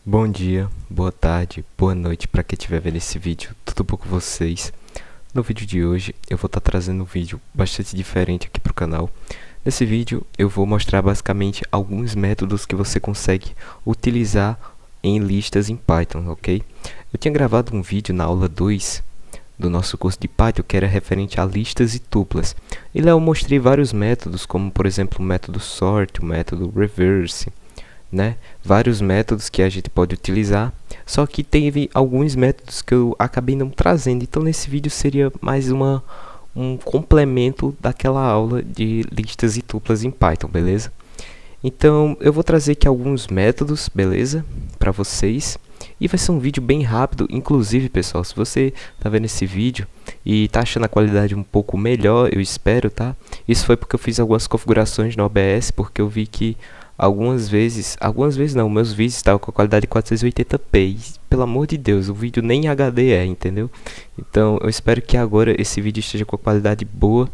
Bom dia, boa tarde, boa noite para quem estiver vendo esse vídeo, tudo bom com vocês? No vídeo de hoje eu vou estar trazendo um vídeo bastante diferente aqui para o canal. Nesse vídeo eu vou mostrar basicamente alguns métodos que você consegue utilizar em listas em Python, ok? Eu tinha gravado um vídeo na aula 2 do nosso curso de Python que era referente a listas e tuplas. E lá eu mostrei vários métodos, como por exemplo o método sort, o método reverse, né? Vários métodos que a gente pode utilizar, só que teve alguns métodos que eu acabei não trazendo, então nesse vídeo seria mais um complemento daquela aula de listas e tuplas em Python, beleza? Então eu vou trazer aqui alguns métodos, beleza? Para vocês. E vai ser um vídeo bem rápido, inclusive pessoal, se você tá vendo esse vídeo e tá achando a qualidade um pouco melhor, eu espero, tá? Isso foi porque eu fiz algumas configurações no OBS, porque eu vi que algumas vezes não, meus vídeos estavam com a qualidade 480p, e, pelo amor de Deus, o vídeo nem HD é, entendeu? Então eu espero que agora esse vídeo esteja com a qualidade boa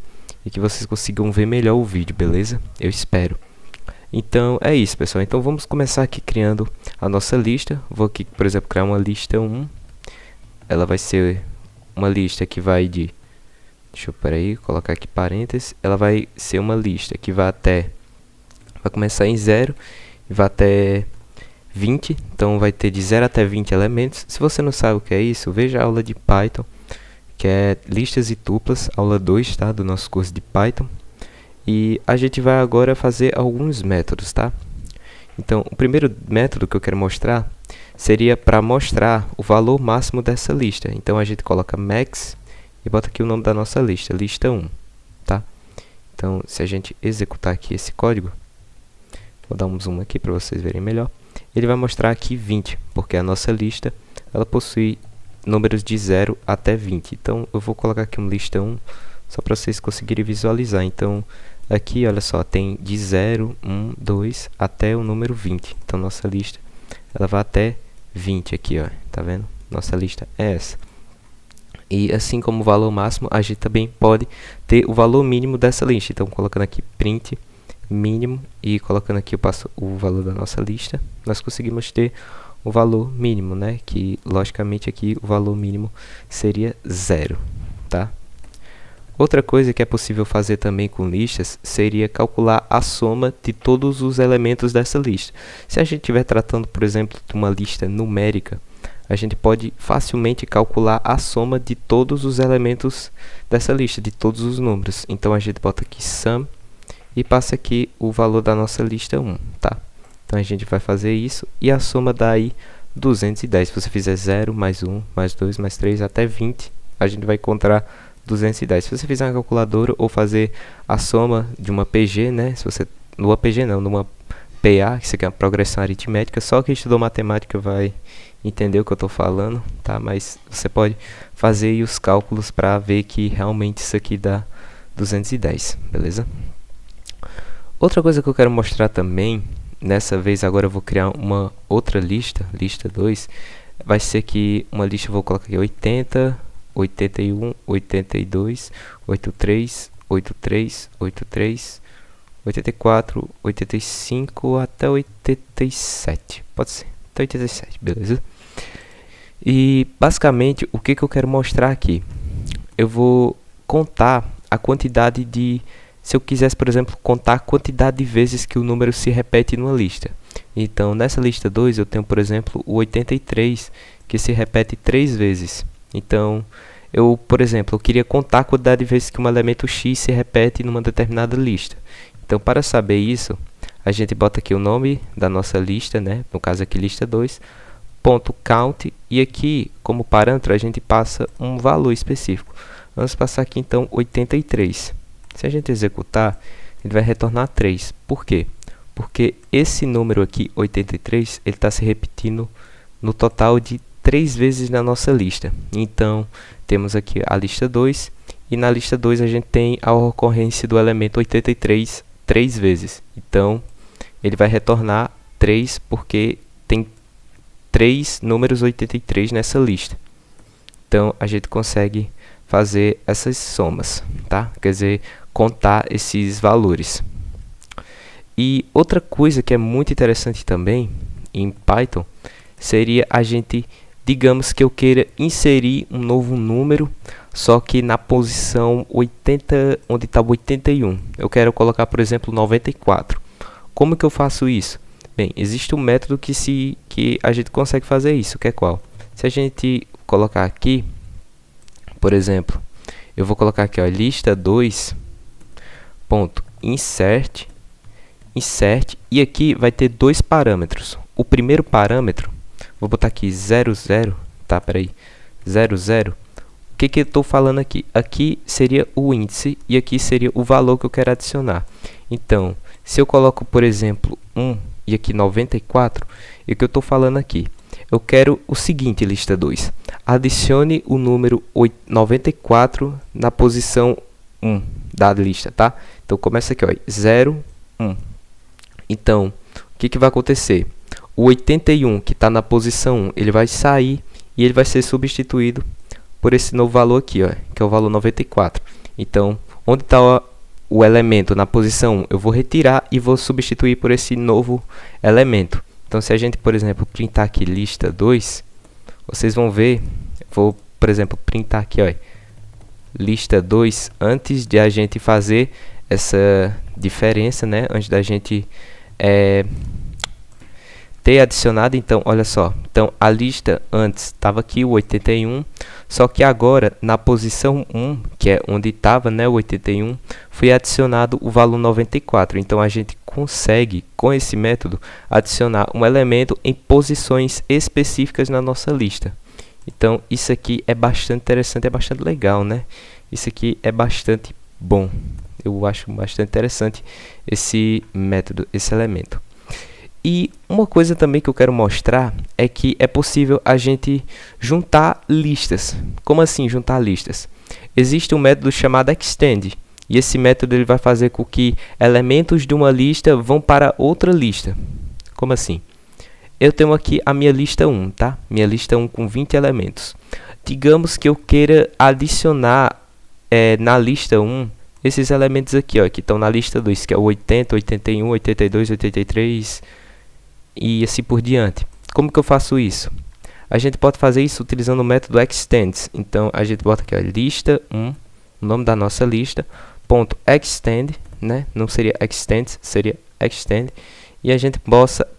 e que vocês consigam ver melhor o vídeo, beleza? Eu espero. Então é isso, pessoal. Então vamos começar aqui criando a nossa lista. Vou aqui, por exemplo, criar uma lista 1. Ela vai ser uma lista que vai de... Deixa eu, peraí, colocar aqui parênteses. Ela vai ser uma lista que vai até... Vai começar em 0 e vai até 20. Então vai ter de 0 até 20 elementos. Se você não sabe o que é isso, veja a aula de Python, que é listas e tuplas, aula 2, tá? Do nosso curso de Python. E a gente vai agora fazer alguns métodos, tá? Então, o primeiro método que eu quero mostrar seria para mostrar o valor máximo dessa lista. Então, a gente coloca max e bota aqui o nome da nossa lista, lista 1, tá? Então, se a gente executar aqui esse código, vou dar um zoom aqui para vocês verem melhor. Ele vai mostrar aqui 20, porque a nossa lista ela possui números de 0 até 20. Então, eu vou colocar aqui uma lista 1, só para vocês conseguirem visualizar. Então, aqui, olha só, tem de 0, 1, 2 até o número 20. Então, nossa lista, ela vai até 20 aqui, ó. Tá vendo? Nossa lista é essa. E assim como o valor máximo, a gente também pode ter o valor mínimo dessa lista. Então, colocando aqui print mínimo e colocando aqui o valor da nossa lista, nós conseguimos ter o valor mínimo, né? Que, logicamente, aqui o valor mínimo seria 0, tá? Outra coisa que é possível fazer também com listas seria calcular a soma de todos os elementos dessa lista. Se a gente estiver tratando, por exemplo, de uma lista numérica, a gente pode facilmente calcular a soma de todos os elementos dessa lista, de todos os números. Então a gente bota aqui sum e passa aqui o valor da nossa lista 1, tá? Então a gente vai fazer isso e a soma dá aí 210. Se você fizer 0, mais 1, mais 2, mais 3, até 20, a gente vai encontrar 210. Se você fizer uma calculadora ou fazer a soma de uma PG, né? Se você numa PG não, numa PA, que isso aqui é uma progressão aritmética, só quem estudou matemática vai entender o que eu estou falando, tá? Mas você pode fazer aí os cálculos para ver que realmente isso aqui dá 210, beleza? Outra coisa que eu quero mostrar também, nessa vez agora eu vou criar uma outra lista, lista 2, vai ser que uma lista, eu vou colocar aqui 80, 81, 82, 83, 83, 83, 84, 85 até 87. Pode ser, até 87, beleza? E basicamente o que eu quero mostrar aqui? Eu vou contar a quantidade de... Se eu quisesse, por exemplo, contar a quantidade de vezes que o número se repete numa lista. Então, nessa lista 2, eu tenho, por exemplo, o 83, que se repete 3 vezes. Então, por exemplo, eu queria contar a quantidade de vezes que um elemento X se repete numa determinada lista. Então, para saber isso, a gente bota aqui o nome da nossa lista, né? No caso aqui, lista 2, ponto .count, e aqui, como parâmetro, a gente passa um valor específico. Vamos passar aqui, então, 83. Se a gente executar, ele vai retornar 3. Por quê? Porque esse número aqui, 83, ele está se repetindo no total de 3 vezes na nossa lista. Então, temos aqui a lista 2, e na lista 2 a gente tem a ocorrência do elemento 83 3 vezes. Então, ele vai retornar 3 porque tem 3 números 83 nessa lista. Então, a gente consegue fazer essas somas, tá? Quer dizer, contar esses valores. E outra coisa que é muito interessante também em Python seria a gente, digamos que eu queira inserir um novo número, só que na posição 80, onde está o 81. Eu quero colocar, por exemplo, 94. Como que eu faço isso? Bem, existe um método que a gente consegue fazer isso, que é qual? Se a gente colocar aqui, por exemplo, eu vou colocar aqui, ó, lista 2, ponto, insert, e aqui vai ter dois parâmetros. O primeiro parâmetro, vou botar aqui 00, tá, peraí, 00. O que eu estou falando aqui? Aqui seria o índice e aqui seria o valor que eu quero adicionar. Então, se eu coloco, por exemplo, 1 e aqui 94, e o que eu estou falando aqui? Eu quero o seguinte, lista 2. Adicione o número 94 na posição 1 da lista, tá? Então, começa aqui, ó, 0, 1. Então, o que vai acontecer? O 81, que está na posição 1, ele vai sair e ele vai ser substituído por esse novo valor aqui, ó, que é o valor 94. Então, onde está o elemento na posição 1, eu vou retirar e vou substituir por esse novo elemento. Então, se a gente, por exemplo, printar aqui lista 2, vocês vão ver, vou, por exemplo, printar aqui, ó, lista 2, antes de a gente fazer essa diferença, né, antes da gente ter adicionado. Então, olha só, então a lista antes estava aqui o 81, só que agora na posição 1, que é onde estava, né, o 81, foi adicionado o valor 94. Então a gente consegue, com esse método, adicionar um elemento em posições específicas na nossa lista. Então isso aqui é bastante interessante, é bastante legal, né? Isso aqui é bastante bom. Eu acho bastante interessante esse método, esse elemento. E uma coisa também que eu quero mostrar é que é possível a gente juntar listas. Como assim juntar listas? Existe um método chamado extend, e esse método ele vai fazer com que elementos de uma lista vão para outra lista. Como assim? Eu tenho aqui a minha lista 1, tá? Minha lista 1 com 20 elementos. Digamos que eu queira adicionar na lista 1 esses elementos aqui, ó, que estão na lista 2, que é o 80, 81, 82, 83 e assim por diante. Como que eu faço isso? A gente pode fazer isso utilizando o método extends. Então a gente bota aqui, ó, lista 1, o nome da nossa lista, ponto extend, né? Não seria extends, seria extend, e a gente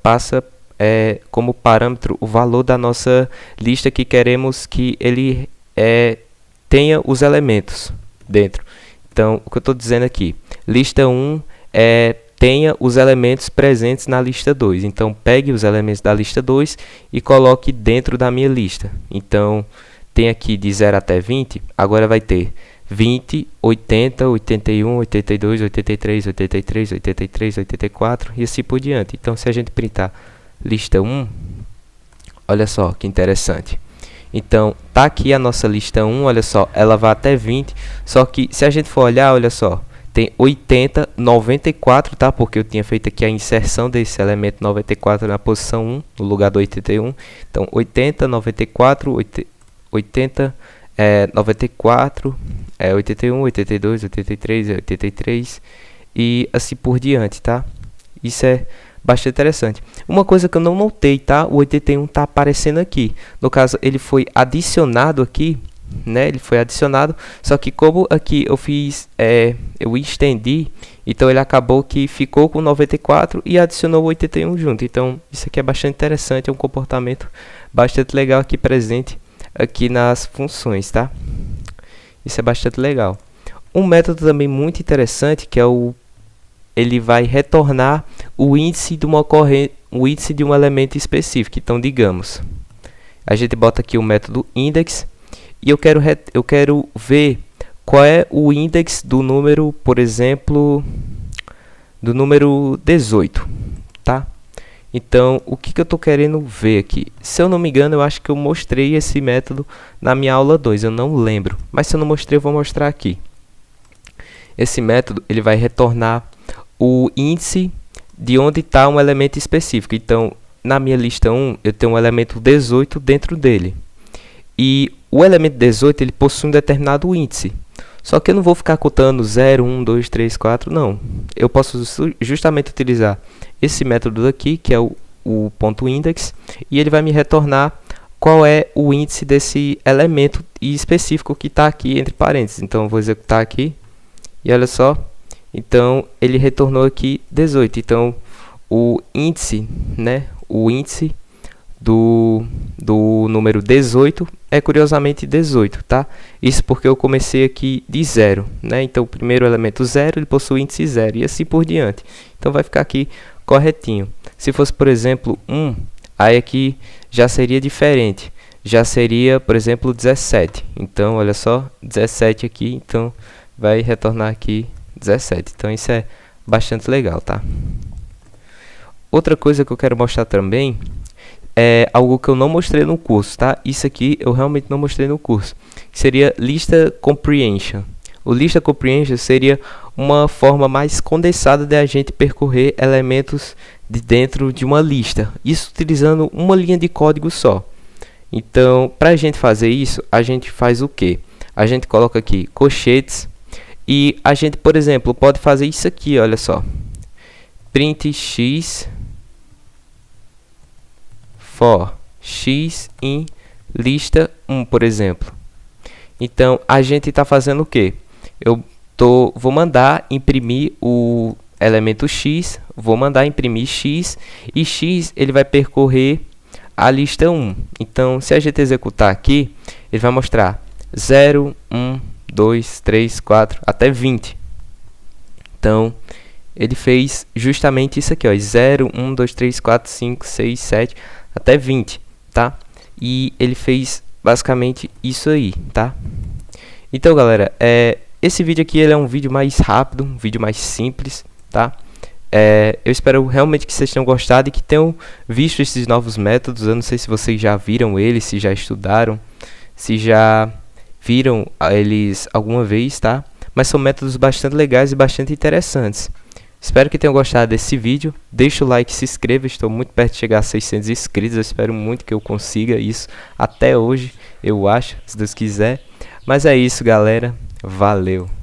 passa como parâmetro o valor da nossa lista que queremos que ele tenha os elementos dentro. Então, o que eu estou dizendo aqui, lista 1 tenha os elementos presentes na lista 2. Então, pegue os elementos da lista 2 e coloque dentro da minha lista. Então, tem aqui de 0 até 20, agora vai ter 20, 80, 81, 82, 83, 83, 83, 84 e assim por diante. Então, se a gente printar lista 1, olha só que interessante. Então, tá aqui a nossa lista 1, olha só, ela vai até 20, só que se a gente for olhar, olha só, tem 80, 94, tá? Porque eu tinha feito aqui a inserção desse elemento 94 na posição 1, no lugar do 81. Então, 80, 94, 80, 94, 81, 82, 83, 83 e assim por diante, tá? Isso é bastante interessante. Uma coisa que eu não notei, tá? O 81 tá aparecendo aqui. No caso, ele foi adicionado aqui, né? Ele foi adicionado, só que como aqui eu fiz, eu estendi, então ele acabou que ficou com 94 e adicionou o 81 junto. Então, isso aqui é bastante interessante, é um comportamento bastante legal aqui presente aqui nas funções, tá? Isso é bastante legal. Um método também muito interessante que é ele vai retornar o índice de uma o índice de um elemento específico. Então, digamos, a gente bota aqui o método index e eu quero ver qual é o index do número, por exemplo, do número 18, tá? Então, o que eu estou querendo ver aqui? Se eu não me engano, eu acho que eu mostrei esse método na minha aula 2, eu não lembro. Mas se eu não mostrei, eu vou mostrar aqui. Esse método ele vai retornar o índice de onde está um elemento específico. Então, na minha lista 1, eu tenho um elemento 18 dentro dele. E o elemento 18 ele possui um determinado índice. Só que eu não vou ficar contando 0, 1, 2, 3, 4, não. Eu posso justamente utilizar esse método aqui, que é o o ponto index e ele vai me retornar qual é o índice desse elemento específico que está aqui entre parênteses. Então eu vou executar aqui e olha só, então ele retornou aqui 18. Então o índice, né, o índice do número 18 é curiosamente 18, tá? Isso porque eu comecei aqui de 0, né? Então o primeiro elemento 0, ele possui índice 0 e assim por diante. Então vai ficar aqui corretinho. Se fosse, por exemplo, 1, aí aqui já seria diferente. Já seria, por exemplo, 17. Então, olha só, 17 aqui, então vai retornar aqui 17. Então isso é bastante legal, tá? Outra coisa que eu quero mostrar também é algo que eu não mostrei no curso, tá? Isso aqui eu realmente não mostrei no curso. Seria lista comprehension. O lista comprehension seria uma forma mais condensada de a gente percorrer elementos de dentro de uma lista. Isso utilizando uma linha de código só. Então, para a gente fazer isso, a gente faz o quê? A gente coloca aqui colchetes e a gente, por exemplo, pode fazer isso aqui, olha só. Print x for x em lista 1, por exemplo. Então, a gente está fazendo o quê? Vou mandar imprimir o elemento x, vou mandar imprimir x, e x ele vai percorrer a lista 1. Então, se a gente executar aqui, ele vai mostrar 0, 1, 2, 3, 4, até 20. Então, ele fez justamente isso aqui, ó, 0, 1, 2, 3, 4, 5, 6, 7, até 20, tá? E ele fez basicamente isso aí, tá? Então, galera, esse vídeo aqui ele é um vídeo mais rápido, um vídeo mais simples, tá? Eu espero realmente que vocês tenham gostado e que tenham visto esses novos métodos. Eu não sei se vocês já viram eles, se já estudaram, se já viram eles alguma vez, tá? Mas são métodos bastante legais e bastante interessantes. Espero que tenham gostado desse vídeo. Deixa o like, se inscreva. Estou muito perto de chegar a 600 inscritos. Eu espero muito que eu consiga isso até hoje, eu acho, se Deus quiser. Mas é isso, galera. Valeu!